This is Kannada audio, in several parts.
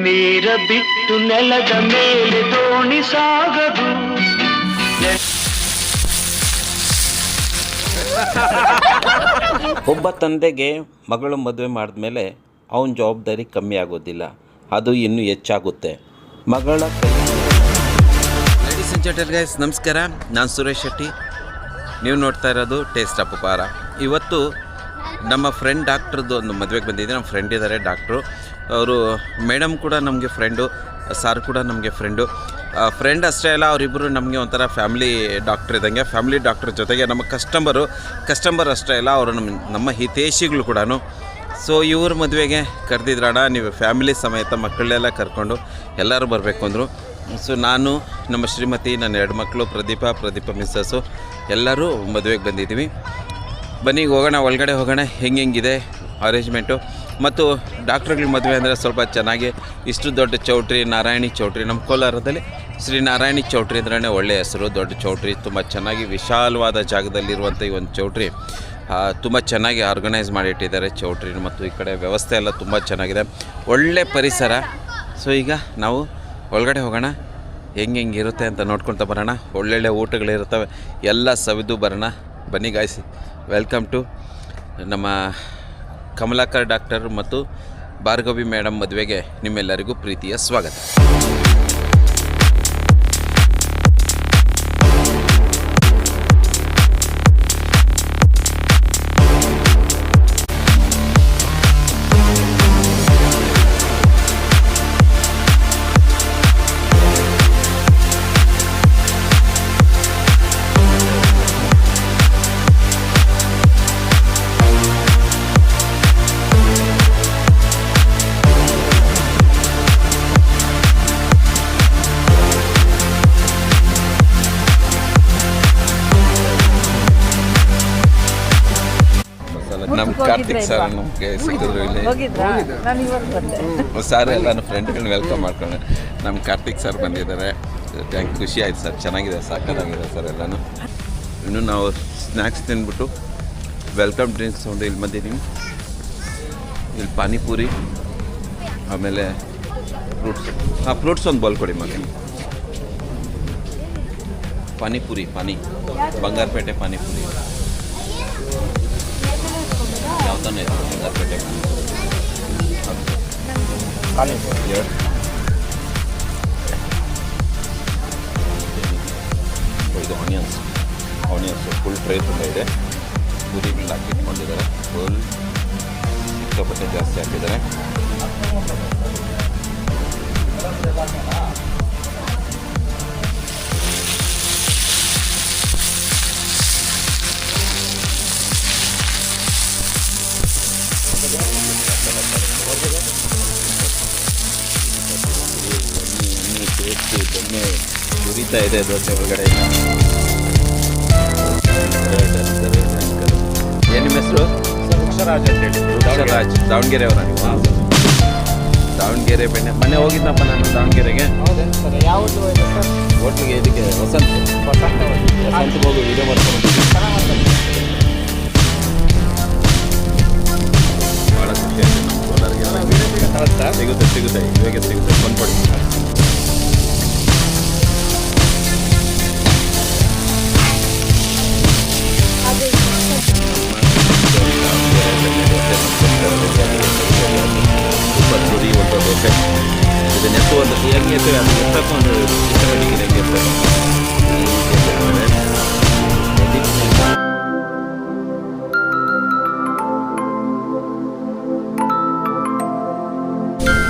ನೀರ ಬಿಟ್ಟು ನೆಲದ ಮೇಲೆ ದೋಣಿ ಸಾಗದು. ಒಬ್ಬ ತಂದೆಗೆ ಮಗಳು ಮದುವೆ ಮಾಡಿದ್ಮೇಲೆ ಅವನ ಜವಾಬ್ದಾರಿ ಕಮ್ಮಿ ಆಗೋದಿಲ್ಲ, ಅದು ಇನ್ನೂ ಹೆಚ್ಚಾಗುತ್ತೆ. ಮಗಳ ಲೇಡೀಸ್ ಆ್ಯಂಡ್ ಜೆಂಟಲ್ ಗೈಸ್, ನಮಸ್ಕಾರ. ನಾನು ಸುರೇಶ್ ಶೆಟ್ಟಿ, ನೀವು ನೋಡ್ತಾ ಇರೋದು ಟೇಸ್ಟ್ ಆಫ್ ಉಪಹಾರ. ಇವತ್ತು ನಮ್ಮ ಫ್ರೆಂಡ್ ಡಾಕ್ಟ್ರದ್ದು ಒಂದು ಮದುವೆಗೆ ಬಂದಿದ್ದೆ. ನಮ್ಮ ಫ್ರೆಂಡ್ ಇದ್ದಾರೆ ಡಾಕ್ಟ್ರು, ಅವರು ಮೇಡಮ್ ಕೂಡ ನಮಗೆ ಫ್ರೆಂಡು, ಸಾರ್ ಕೂಡ ನಮಗೆ ಫ್ರೆಂಡು. ಫ್ರೆಂಡ್ ಅಷ್ಟೇ ಅಲ್ಲ, ಅವರಿಬ್ಬರು ನಮಗೆ ಒಂಥರ ಫ್ಯಾಮಿಲಿ ಡಾಕ್ಟ್ರ್ ಇದ್ದಂಗೆ. ಫ್ಯಾಮಿಲಿ ಡಾಕ್ಟ್ರ್ ಜೊತೆಗೆ ನಮ್ಮ ಕಸ್ಟಮರ್ ಅಷ್ಟೇ ಅಲ್ಲ, ಅವರು ನಮ್ಮ ಹಿತೈಷಿಗಳು ಕೂಡ. ಸೊ ಇವ್ರ ಮದುವೆಗೆ ಕರೆದಿದ್ರಣ, ನೀವು ಫ್ಯಾಮಿಲಿ ಸಮೇತ ಮಕ್ಕಳೆಲ್ಲ ಕರ್ಕೊಂಡು ಎಲ್ಲರೂ ಬರಬೇಕು ಅಂದರು. ಸೊ ನಾನು, ನಮ್ಮ ಶ್ರೀಮತಿ, ನನ್ನ 2 ಮಕ್ಕಳು ಪ್ರದೀಪ ಮಿಸ್ಸಸ್ಸು ಎಲ್ಲರೂ ಮದುವೆಗೆ ಬಂದಿದ್ದೀವಿ. ಬನ್ನಿ ಹೋಗೋಣ, ಒಳಗಡೆ ಹೋಗೋಣ, ಹೆಂಗಿದೆ ಅರೇಂಜ್ಮೆಂಟು. ಮತ್ತು ಡಾಕ್ಟ್ರುಗಳ ಮದುವೆ ಅಂದರೆ ಸ್ವಲ್ಪ ಚೆನ್ನಾಗಿ, ಇಷ್ಟು ದೊಡ್ಡ ಚೌಟ್ರಿ, ನಾರಾಯಣಿ ಚೌಟ್ರಿ, ನಮ್ಮ ಕೋಲಾರದಲ್ಲಿ ಶ್ರೀ ನಾರಾಯಣಿ ಚೌಟ್ರಿ ಅಂದ್ರೆ ಒಳ್ಳೆಯ ಹೆಸರು. ದೊಡ್ಡ ಚೌಟ್ರಿ, ತುಂಬ ಚೆನ್ನಾಗಿ ವಿಶಾಲವಾದ ಜಾಗದಲ್ಲಿರುವಂಥ ಈ ಒಂದು ಚೌಟ್ರಿ ತುಂಬ ಚೆನ್ನಾಗಿ ಆರ್ಗನೈಸ್ ಮಾಡಿಟ್ಟಿದ್ದಾರೆ ಚೌಟ್ರಿ. ಮತ್ತು ಈ ಕಡೆ ವ್ಯವಸ್ಥೆ ಎಲ್ಲ ತುಂಬ ಚೆನ್ನಾಗಿದೆ, ಒಳ್ಳೆ ಪರಿಸರ. ಸೊ ಈಗ ನಾವು ಒಳಗಡೆ ಹೋಗೋಣ, ಹೆಂಗಿರುತ್ತೆ ಅಂತ ನೋಡ್ಕೊಳ್ತಾ ಬರೋಣ. ಒಳ್ಳೊಳ್ಳೆ ಊಟಗಳಿರ್ತವೆ, ಎಲ್ಲ ಸವಿದು ಬರೋಣ. ಬನ್ನಿ ಗಾಯ್ಸ್, ವೆಲ್ಕಮ್ ಟು ನಮ್ಮ ಕಮಲಾಕರ್ ಡಾಕ್ಟರ್ ಮತ್ತು ಭಾರ್ಗವಿ ಮೇಡಮ್ ಮದುವೆಗೆ ನಿಮ್ಮೆಲ್ಲರಿಗೂ ಪ್ರೀತಿಯ ಸ್ವಾಗತ. ನಮ್ಮ ಕಾರ್ತಿಕ್ ಸರ್ ನಮಗೆ ಸಿಕ್ಕಿದ್ರು ಇಲ್ಲಿ. ಸರ್ ಎಲ್ಲ ನನ್ನ ಫ್ರೆಂಡ್ಗಳನ್ನ ವೆಲ್ಕಮ್ ಮಾಡ್ಕೊಂಡೆ. ನಮ್ಮ ಕಾರ್ತಿಕ್ ಸರ್ ಬಂದಿದ್ದಾರೆ, ಖುಷಿ ಆಯ್ತು ಸರ್, ಚೆನ್ನಾಗಿದೆ, ಸಾಕಾಗಿದೆ ಸರ್ ಎಲ್ಲನೂ. ಇನ್ನು ನಾವು ಸ್ನ್ಯಾಕ್ಸ್ ತಿಂದ್ಬಿಟ್ಟು ವೆಲ್ಕಮ್ ಡ್ರಿಂಕ್ಸ್ ತೊಗೊಂಡು ಇಲ್ಲಿ ಬಂದಿದ್ದೀವಿ. ಇಲ್ಲಿ ಪಾನಿಪೂರಿ, ಆಮೇಲೆ ಫ್ರೂಟ್ಸ್ ಒಂದು ಬೌಲ್ ಕೊಡಿ ಮಗ. ಪಾನಿಪೂರಿ, ಬಂಗಾರಪೇಟೆ ಪಾನಿಪೂರಿ ಯಾವ ತಾನೇ ಇದೆ, ಬಂಗಾರಪೇಟೆ ಇದು ಆನಿಯನ್ಸ್ ಫುಲ್ ಟ್ರೈ ತುಂಬ ಇದೆ. ಪೂರಿಗಳು ಹಾಕಿಟ್ಕೊಂಡಿದ್ದಾರೆ, ಫುಲ್ ಸಿಕ್ಕಾಪಟ್ಟೆ ಜಾಸ್ತಿ ಹಾಕಿದ್ದಾರೆ. ಉರಿತಾ ಇದೆ ದೋಸೆ ಒಳಗಡೆ. ಏನು ನಿಮ್ಮ ಹೆಸರು? ವೃಕ್ಷರಾಜ್ ಅಂತ ಹೇಳಿ. ವೃಕ್ಷರಾಜ್, ದಾವಣಗೆರೆ ಅವರ ನೀವು? ದಾವಣಗೆರೆ ಬೆಣ್ಣೆ. ಮೊನ್ನೆ ಹೋಗಿದ್ನಪ್ಪ ನಾನು ದಾವಣಗೆರೆಗೆ. ಹೋಟ್ಲಿಗೆ, ಇದಕ್ಕೆ ವಸಂತಕ್ಕೆ ಹೋಗಿ ವಿಡಿಯೋ ಮಾಡ್ಕೊಂಡು ಭಾಳ ಖುಷಿ ಆಯಿತು. ನಮ್ಮ ಕೋಲಾರಿಗೆ ಸಿಗುತ್ತೆ ಇವಾಗ ಸಿಗುತ್ತೆ, ಬಂದ್ಕೊಡಿ. ಸೂಪರ್ ಪುರಿ, ಒಂದು ದೋಸೆ, ಇದನ್ನ ಎತ್ತು ಒಂದು ಹೆಂಗೆ ಎತ್ತವೆ, ಅದು ಎತ್ತಕ್ಕೂ ಒಂದು ಚಿತ್ರಗಳಿಗೆ ಹೆಂಗೆ ಎತ್ತವೆ.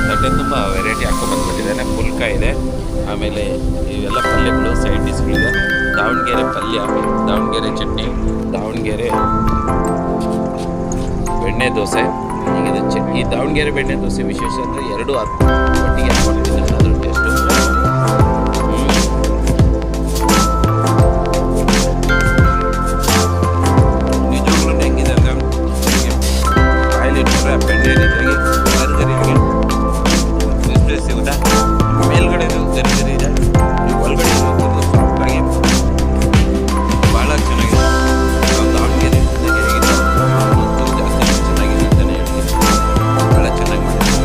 ತಟ್ಟೆ ತುಂಬ ವೆರೈಟಿ ಹಾಕೊಂಡ್ಬಂದ್ಬಿಟ್ಟಿದ್ದಾನೆ. ಪುಲ್ಕ ಇದೆ, ಆಮೇಲೆ ಇವೆಲ್ಲ ಪಲ್ಯಗಳು, ಸೈಡ್ ಡಿಶ್ಗಳಿದೆ. ದಾವಣಗೆರೆ ಪಲ್ಯ, ದಾವಣಗೆರೆ ಚಟ್ನಿ, ದಾವಣಗೆರೆ ಬೆಣ್ಣೆ ದೋಸೆ. ಹೀಗಿದೆ ಈ ದಾವಣಗೆರೆ ಬೆಣ್ಣೆ ದೋಸೆ ವಿಶೇಷ ಅಂದರೆ 2 ಒಟ್ಟಿಗೆ ಹಾಕೊಂಡಿದ್ದಾರೆ, ಅದ್ರ ಟೇಸ್ಟು. ನಿಜವಾಗ್ಲೂ ಹೆಂಗಿದೆ ಅಂದರೆ ಕಾಯಿಲಿಟ್ಟರೆ ಬೆಣ್ಣೆ ರೀತಿಯಾಗಿ ಗರಿ ಎಷ್ಟು ಸಿಗುತ್ತಾ, ಮೇಲ್ಗಡೆ ಗರಿ ಇದೆ, ಒಳಗಡೆ ಸಾಫ್ಟಾಗಿ ಭಾಳ ಚೆನ್ನಾಗಿದೆ. ದಾವಣಗೆರೆ ಜಾಸ್ತಿ ಚೆನ್ನಾಗಿದೆ ಅಂತಲೇ ಹೇಳ್ತೀನಿ, ಭಾಳ ಚೆನ್ನಾಗಿ ಮಾಡಿದ್ದಾರೆ.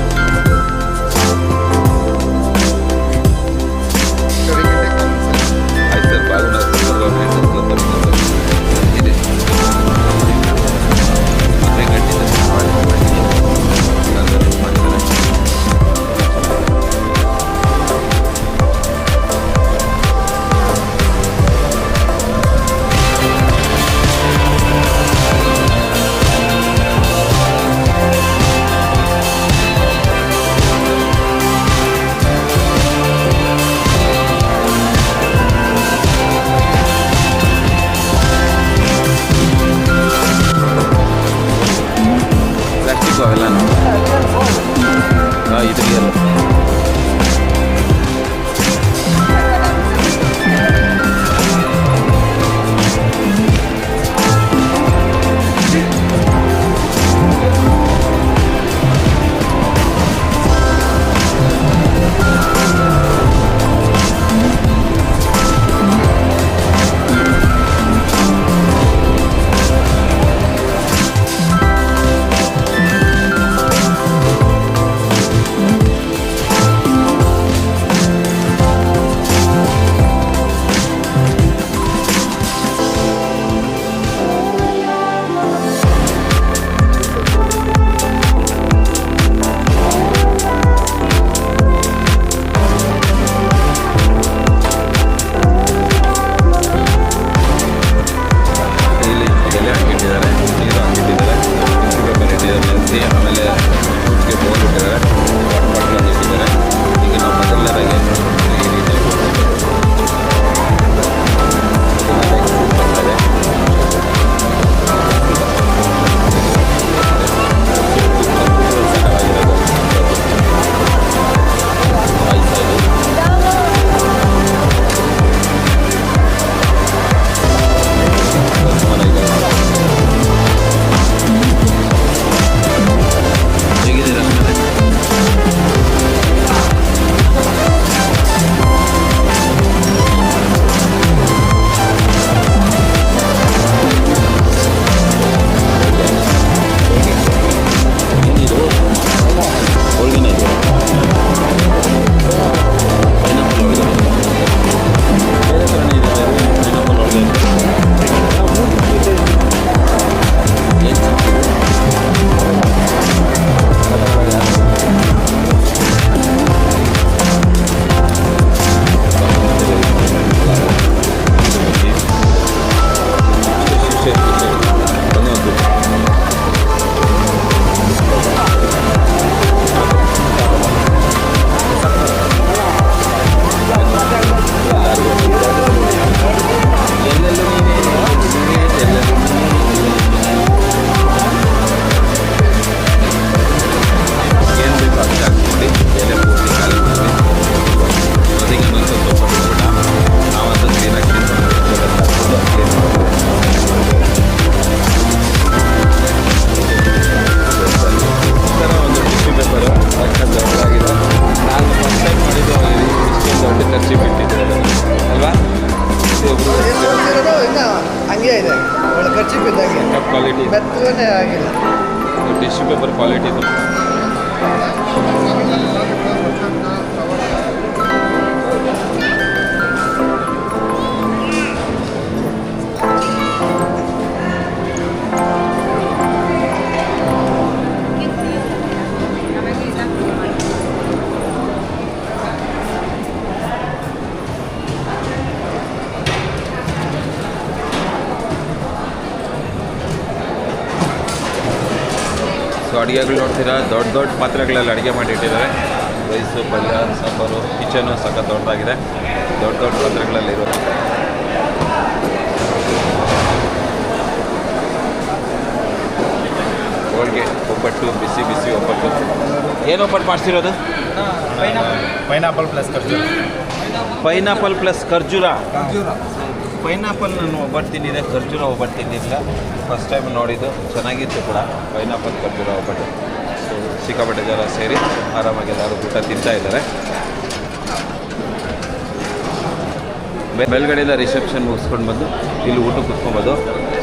ಪೇಪರ್ ಕ್ವಾಲಿಟಿದು. ಸೊ ಅಡುಗೆಗಳು ನೋಡ್ತೀರಾ, ದೊಡ್ಡ ದೊಡ್ಡ ಪಾತ್ರೆಗಳಲ್ಲಿ ಅಡುಗೆ ಮಾಡಿಟ್ಟಿದ್ದಾರೆ. ರೈಸು, ಪಲ್ಯ, ಸಾಂಬಾರು, ಕಿಚನು ಸಖತ್ ದೊಡ್ಡದಾಗಿದೆ. ದೊಡ್ಡ ದೊಡ್ಡ ಪಾತ್ರೆಗಳಲ್ಲಿ ಇರೋದು. ಹೋಳಿಗೆ, ಒಬ್ಬಟ್ಟು, ಬಿಸಿ ಬಿಸಿ ಒಬ್ಬಟ್ಟು. ಏನು ಒಬ್ಬಟ್ಟು ಮಾಡಿಸಿರೋದು? ಪೈನಾಪಲ್ ಪ್ಲಸ್ ಖರ್ಜೂರ. ಪೈನಾಪಲ್ ಪ್ಲಸ್ ಖರ್ಜೂರ. ಪೈನಾಪಲ್ ನಾನು ಒಬ್ಬಟ್ಟು ತಿಂದಿದ್ದೆ, ಖರ್ಜೂರ ಒಬ್ಬಟ್ಟು ತಿಂದಿಲ್ಲ. ಫಸ್ಟ್ ಟೈಮ್ ನೋಡಿದ್ದು, ಚೆನ್ನಾಗಿತ್ತು ಕೂಡ ಪೈನಾಪಲ್ ಖರ್ಜೂರ ಒಬ್ಬಟ್ಟು. ಸೊ ಸಿಕ್ಕಾಪಟ್ಟೆ ಜನ ಸೇರಿ ಆರಾಮಾಗಿ ಎಲ್ಲರೂ ಊಟ ತಿಂತಾ ಇದ್ದಾರೆ. ಮೇಲ್ಗಡೆಯಿಂದ ರಿಸೆಪ್ಷನ್ ಮುಗಿಸ್ಕೊಂಡು ಬಂದು ಇಲ್ಲಿ ಊಟ ಕುತ್ಕೊಬೋದು.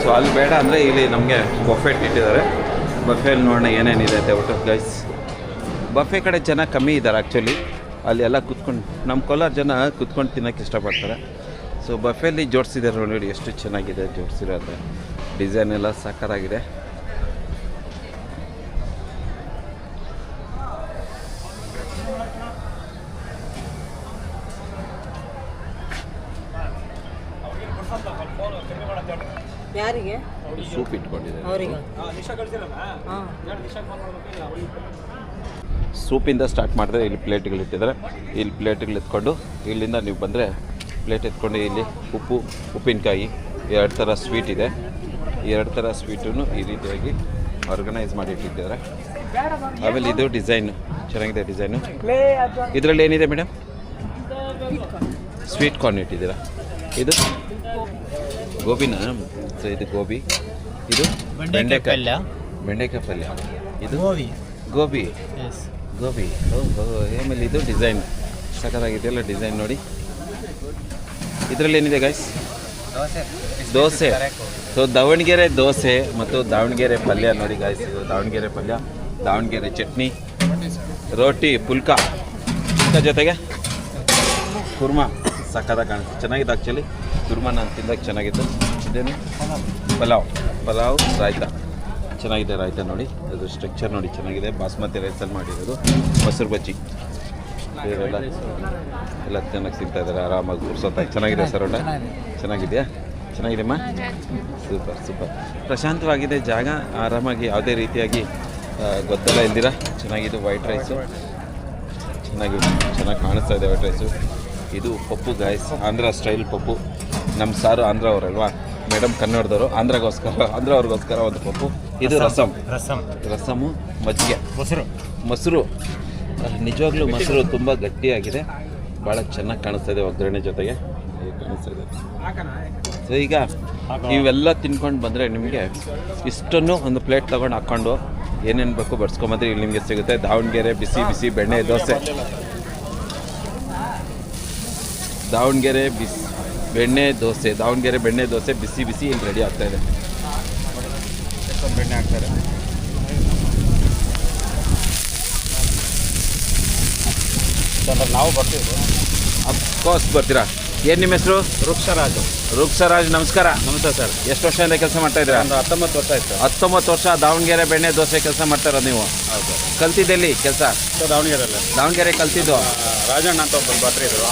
ಸೊ ಅಲ್ಲಿ ಬೇಡ ಅಂದರೆ ಇಲ್ಲಿ ನಮಗೆ ಬಫೆಟ್ ಇಟ್ಟಿದ್ದಾರೆ. ಬಫೆಯಲ್ಲಿ ನೋಡೋಣ ಏನೇನಿದೆ ಅಂತ ಊಟ ಗೈಸ್. ಬಫೆ ಕಡೆ ಜನ ಕಮ್ಮಿ ಇದ್ದಾರೆ ಆ್ಯಕ್ಚುಲಿ. ಅಲ್ಲಿ ಎಲ್ಲ ಕುತ್ಕೊಂಡು, ನಮ್ಮ ಕೋಲಾರ ಜನ ಕುತ್ಕೊಂಡು ತಿನ್ನೋಕ್ಕೆ ಇಷ್ಟಪಡ್ತಾರೆ. ಸೊ ಬಫೆಯಲ್ಲಿ ಜೋಡಿಸಿದ್ದಾರೆ ನೋಡಿ, ಎಷ್ಟು ಚೆನ್ನಾಗಿದೆ ಜೋಡಿಸಿರೋದು. ಡಿಸೈನ್ ಎಲ್ಲ ಸಾಕಾಗಿದೆ. ಯಾರಿಗೆ ಸೂಪ್ ಇಟ್ಕೊಂಡಿದ್ದಾರೆ. ಅವರಿಗೆ ಸೂಪಿಂದ ಸ್ಟಾರ್ಟ್ ಮಾಡಿದ್ರೆ ಇಲ್ಲಿ ಪ್ಲೇಟ್ಗಳು ಇಟ್ಟಿದ್ದಾರೆ. ಇಲ್ಲಿ ಪ್ಲೇಟ್ಗಳು ಎತ್ಕೊಂಡು ಇಲ್ಲಿಂದ ನೀವು ಬಂದರೆ ಪ್ಲೇಟ್ ಎತ್ಕೊಂಡು ಇಲ್ಲಿ ಉಪ್ಪು, ಉಪ್ಪಿನಕಾಯಿ, 2 ಥರ ಸ್ವೀಟ್ ಇದೆ. 2 ಥರ ಸ್ವೀಟನ್ನು ಈ ರೀತಿಯಾಗಿ ಆರ್ಗನೈಸ್ ಮಾಡಿ ಇಟ್ಟಿದ್ದಾರೆ. ಆಮೇಲೆ ಇದು ಡಿಸೈನು ಚೆನ್ನಾಗಿದೆ. ಡಿಸೈನು ಇದರಲ್ಲಿ ಏನಿದೆ ಮೇಡಮ್? Sweet corn ಇಟ್ಟಿದ್ದೀರಾ. ಇದು ಗೋಬಿನಾ? ಸೊ ಇದು ಗೋಬಿ, ಇದು ಬೆಂಡೆಕಾಯಿ ಪಲ್ಯ, ಇದು ಗೋಬಿ. ಆಮೇಲೆ ಇದು ಡಿಸೈನ್ ಸಖತ್ತಾಗಿದೆಯಲ್ಲ ಡಿಸೈನ್ ನೋಡಿ. ಇದರಲ್ಲಿ ಏನಿದೆ ಗೈಸ್? ದೋಸೆ. ಸೊ ದಾವಣಗೆರೆ ದೋಸೆ ಮತ್ತು ದಾವಣಗೆರೆ ಪಲ್ಯ ನೋಡಿ ಗೈಸ್. ಇದು ದಾವಣಗೆರೆ ಪಲ್ಯ, ದಾವಣಗೆರೆ ಚಟ್ನಿ, ರೋಟಿ, ಪುಲ್ಕ ಜೊತೆಗೆ ಕುರ್ಮಾ. ಸಖತ್ತಾಗಿ ಕಾಣಿಸ್ತು, ಚೆನ್ನಾಗಿದೆ ಆ್ಯಕ್ಚುಲಿ. ಕುರ್ಮಾ ನಾನು ತಿಂದಾಗ ಚೆನ್ನಾಗಿತ್ತು. ಇದೇನು? ಪಲಾವ್ ರಾಯ್ತ. ಚೆನ್ನಾಗಿದೆ ರಾಯ್ತ ನೋಡಿ. ಅದು ಸ್ಟ್ರಕ್ಚರ್ ನೋಡಿ ಚೆನ್ನಾಗಿದೆ. ಬಾಸ್ಮತಿ ರೈಸಲ್ಲಿ ಮಾಡಿರೋದು. ಮೊಸರು ಬಜ್ಜಿ ಎಲ್ಲ ಚೆನ್ನಾಗಿ ತಿಂತಾ ಇದ್ದಾರೆ ಆರಾಮಾಗಿ ಕೂರ್ಸೋತಾಗಿ. ಚೆನ್ನಾಗಿದೆ ಸರ್ ಊಟ? ಚೆನ್ನಾಗಿದೆಯಾ? ಚೆನ್ನಾಗಿದೆಯಮ್ಮ? ಸೂಪರ್. ಪ್ರಶಾಂತವಾಗಿದೆ ಜಾಗ. ಆರಾಮಾಗಿ ಯಾವುದೇ ರೀತಿಯಾಗಿ ಗೊತ್ತಲ್ಲ ಇಲ್ದಿರ ಚೆನ್ನಾಗಿದೆ. ವೈಟ್ ರೈಸು ಚೆನ್ನಾಗಿ ಕಾಣಿಸ್ತಾ ಇದೆ. White rice. ಇದು ಪಪ್ಪು ಗಾಯ್ಸ್, ಆಂಧ್ರ ಸ್ಟೈಲ್ ಪಪ್ಪು. ನಮ್ಮ ಸಾರು ಆಂಧ್ರ ಅವರಲ್ವಾ, ಮೇಡಮ್ ಕನ್ನಡದವರು. ಆಂಧ್ರವ್ರಿಗೋಸ್ಕರ ಒಂದು ಪಪ್ಪು. ಇದು ರಸಮು, ಮಜ್ಜಿಗೆ, ಮೊಸರು. ನಿಜವಾಗ್ಲೂ ಮೊಸರು ತುಂಬ ಗಟ್ಟಿಯಾಗಿದೆ, ಭಾಳ ಚೆನ್ನಾಗಿ ಕಾಣಿಸ್ತಾ ಇದೆ ಒಗ್ಗರಣೆ ಜೊತೆಗೆ ಕಾಣಿಸ್ತಾ ಇದೆ. ಸೊ ಈಗ ಇವೆಲ್ಲ ತಿನ್ಕೊಂಡು ಬಂದರೆ ನಿಮಗೆ ಇಷ್ಟನ್ನು ಒಂದು ಪ್ಲೇಟ್ ತೊಗೊಂಡು ಹಾಕ್ಕೊಂಡು ಏನೇನು ಬೇಕು ಬಡ್ಸ್ಕೊಂಬಂದ್ರೆ ಇಲ್ಲಿ ನಿಮಗೆ ಸಿಗುತ್ತೆ. ದಾವಣಗೆರೆ ಬಿಸಿ ಬಿಸಿ ಬೆಣ್ಣೆ ದೋಸೆ. ದಾವಣಗೆರೆ ಬೆಣ್ಣೆ ದೋಸೆ ಬಿಸಿ ಬಿಸಿ ಇಲ್ಲಿ ರೆಡಿ ಆಗ್ತಾಯಿದೆ. ಬೆಣ್ಣೆ ಹಾಕ್ತಾರೆ. ನಾವು ಬರ್ತೀವಿ. ಅಫ್ಕೋರ್ಸ್ ಬರ್ತೀರಾ. ಏನು ನಿಮ್ಮ ಹೆಸರು? ರುಕ್ಷರಾಜ್. ನಮಸ್ಕಾರ. ನಮಸ್ತೆ ಸರ್. ಎಷ್ಟು ವರ್ಷದಿಂದ ಕೆಲಸ ಮಾಡ್ತಾ ಇದ್ದೀರಾ? ಒಂದು 19 ವರ್ಷ ಆಯಿತು. 19 ವರ್ಷ ದಾವಣಗೆರೆ ಬೆಣ್ಣೆ ದೋಸೆ ಕೆಲಸ ಮಾಡ್ತಾ ಇರೋದು ನೀವು? ಹೌದು. ಕಲ್ತಿದ್ದೆಲ್ಲಿ ಕೆಲಸ? ದಾವಣಗೆರೆ ಕಲ್ತಿದ್ದು? ರಾಜಣ್ಣ ಅಂತ ಒಬ್ಬರು ಭಟ್ರು ಇದ್ರು.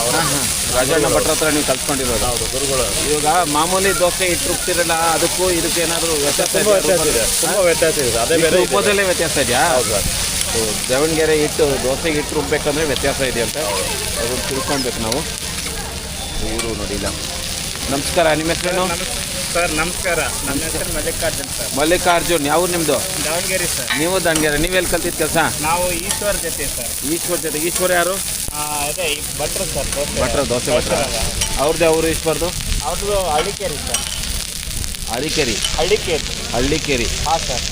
ರಾಜಣ್ಣ ಭಟ್ರ ಹತ್ರ ನೀವು ಕಲ್ತ್ಕೊಂಡಿರೋದು? ಹೌದು, ಗುರುಗಳು. ಇವಾಗ ಮಾಮೂಲಿ ದೋಸೆ ಇಟ್ಟು ರುಬ್ತಿರಲ್ಲ, ಅದಕ್ಕೂ ಇದಕ್ಕೆ ಏನಾದರೂ ವ್ಯತ್ಯಾಸ ತುಂಬ ವ್ಯತ್ಯಾಸ ಇದೆ. ಅದೇ ಬೇರೆ ರುಬ್ಬೋದಲ್ಲೇ ವ್ಯತ್ಯಾಸ ಇದೆಯಾ? ಹೌದು ಸರ್. ದಾವಣಗೆರೆ ಹಿಟ್ಟು ದೋಸೆಗೆ ಹಿಟ್ಟು ರುಬ್ಬೇಕಂದ್ರೆ ವ್ಯತ್ಯಾಸ ಇದೆಯಂತೆ, ಅದನ್ನು ತಿಳ್ಕೊಬೇಕು ನಾವು. ಇವರು ನೋಡಿಲ್ಲ. ನಮಸ್ಕಾರ. ನಿಮ್ಮ ಹೆಸರೇನು ಸರ್? ನಮಸ್ಕಾರ. ನನ್ನ ಹೆಸರು ಮಲ್ಲಿಕಾರ್ಜುನ್ ಸರ್. ಮಲ್ಲಿಕಾರ್ಜುನ್. ಯಾವ ನಿಮ್ಮದು? ದಾವಣಗೆರೆ ಸರ್. ನೀವು ದಾವಣಗೆರೆ. ನೀವೆಲ್ಲಿ ಕಲ್ತಿದ್ದು ಕೆಲಸ? ನಾವು ಈಶ್ವರ್ ಜೊತೆ ಸರ್. ಈಶ್ವರ್ ಯಾರು? ಅದೇ ಭಟ್ರು ಸರ್. ದೋಸೆ ಭಟ್ರ. ಅವ್ರದ್ದು ಅವರು ಈಶ್ವರ್ದು? ಅವ್ರದ್ದು ಹಳ್ಳಿಕೇರಿ ಸರ್. ಹಳ್ಳಿಕೇರಿ. ಹಾಂ ಸರ್.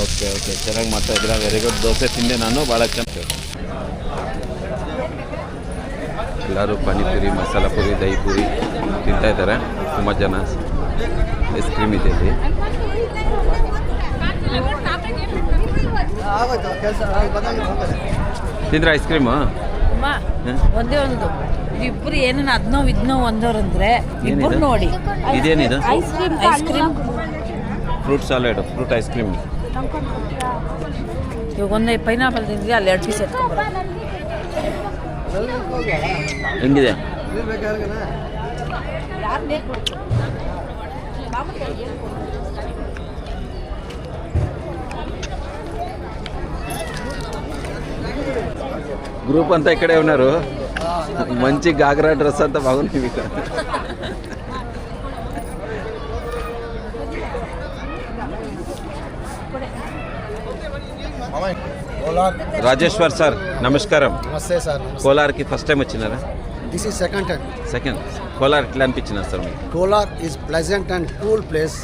ಓಕೆ ಚೆನ್ನಾಗಿ ಮಾಡ್ತಾ ಇದ್ದೀರಾ. Very good. ದೋಸೆ ತಿಂದೆ ನಾನು, ಭಾಳ ಚೆನ್ನಾಗಿ. ಎಲ್ಲರೂ ಪಾನಿಪುರಿ, ಮಸಾಲ ಪುರಿ, ದಹಿ ಪೂರಿ ತಿಂತಾ ಇದ್ದಾರೆ. ತುಂಬ ಜನ. ಐಸ್ ಕ್ರೀಮ್ ಇದೆ ಇಲ್ಲಿ. ತಿಂದ್ರೆ ಐಸ್ ಕ್ರೀಮು ಅಮ್ಮ ಒಂದೇ ಒಂದು ಇಬ್ರು ಏನನ್ನ ಅದನ್ನೋ ಒಂದವ್ರಂದ್ರೆ ಇಬ್ರು ನೋಡಿ ಇದೇನಿದು ice cream fruit salad fruit ice cream ಇವಾಗ ಒಂದು ಪೈನಾಪಲ್ ತಿಂದ್ರೆ ಅಲ್ಲಿ 2 ಪೀಸ್ ಎತ್ಕೊಂಡ್ಬರ ಹೆಂಗಿದೆ గ్రూప్ అంతా ఇక్కడే ఉన్నారు మంచి గాగ్రా డ్రెస్ అంతా బాగుంది మీకు రాజేశ్వర్ సార్ నమస్కారం నమస్తే సార్ కోలార్కి ఫస్ట్ టైం వచ్చినారా this is second time second Kolar ఎట్లా అనిపించినా సార్ మీకు Kolar is pleasant and cool place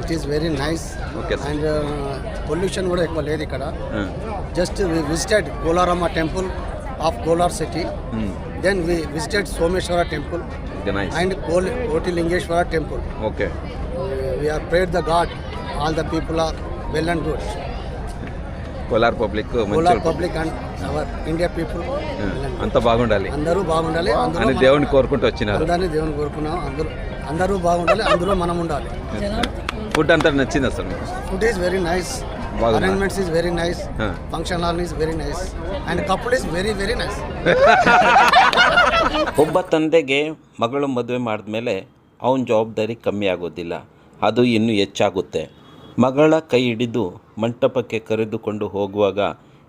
it is very nice okay sir and pollution కూడా ఎక్కువ లేదు ఇక్కడ just we visited Kolaramma temple of Kolar city then we visited Someshwara temple and Kotilingeshwara temple okay we are prayed the god all the people are well and good Kolar public Kolar public and our India people అంతా బాగుండాలి అందరూ బాగుండాలి అని దేవుని కోరుకుంటూ వచ్చినారు అందరినీ దేవుని కోరుకున్నాం అందరూ బాగుండాలి అందులో మనం ఉండాలి ఫుడ్ అంతా నచ్చింది అసలు మీకు food is very nice arrangements is very nice function hall is very nice and couple is very very nice ಒಬ್ಬ ತಂದೆಗೆ ಮಗಳು ಮದುವೆ ಮಾಡಿದ್ಮೇಲೆ ಅವನ ಜವಾಬ್ದಾರಿ ಕಮ್ಮಿ ಆಗೋದಿಲ್ಲ, ಅದು ಇನ್ನೂ ಹೆಚ್ಚಾಗುತ್ತೆ. ಮಗಳ ಕೈ ಹಿಡಿದು ಮಂಟಪಕ್ಕೆ ಕರೆದುಕೊಂಡು ಹೋಗುವಾಗ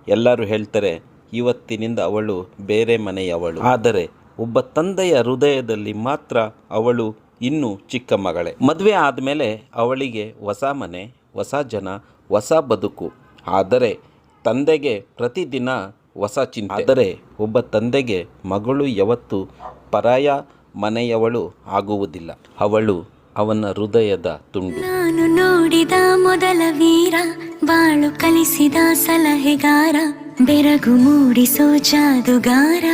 ಎಲ್ಲರೂ ಹೇಳ್ತಾರೆ, ಇವತ್ತಿನಿಂದ ಅವಳು ಬೇರೆ ಮನೆಯವಳು. ಆದರೆ ಒಬ್ಬ ತಂದೆಯ ಹೃದಯದಲ್ಲಿ ಮಾತ್ರ ಅವಳು ಇನ್ನೂ ಚಿಕ್ಕ ಮಗಳೇ. ಮದುವೆ ಆದಮೇಲೆ ಅವಳಿಗೆ ಹೊಸ ಮನೆ, ಹೊಸ ಜನ, ಹೊಸ ಬದುಕು. ಆದರೆ ತಂದೆಗೆ ಪ್ರತಿದಿನ ಹೊಸ ಚಿಂತೆ. ಆದರೆ ಒಬ್ಬ ತಂದೆಗೆ ಮಗಳು ಯಾವತ್ತೂ ಪರಾಯ ಮನೆಯವಳು ಆಗುವುದಿಲ್ಲ. ಅವಳು ಅವನ ಹೃದಯದ ತುಂಡು. ನಾನು ನೋಡಿದ ಮೊದಲ ವೀರ, ಬಾಳು ಕಲಿಸಿದ ಸಲಹೆಗಾರ, ಬೆರಗು ಮೂಡಿಸೋ ಜಾದುಗಾರ.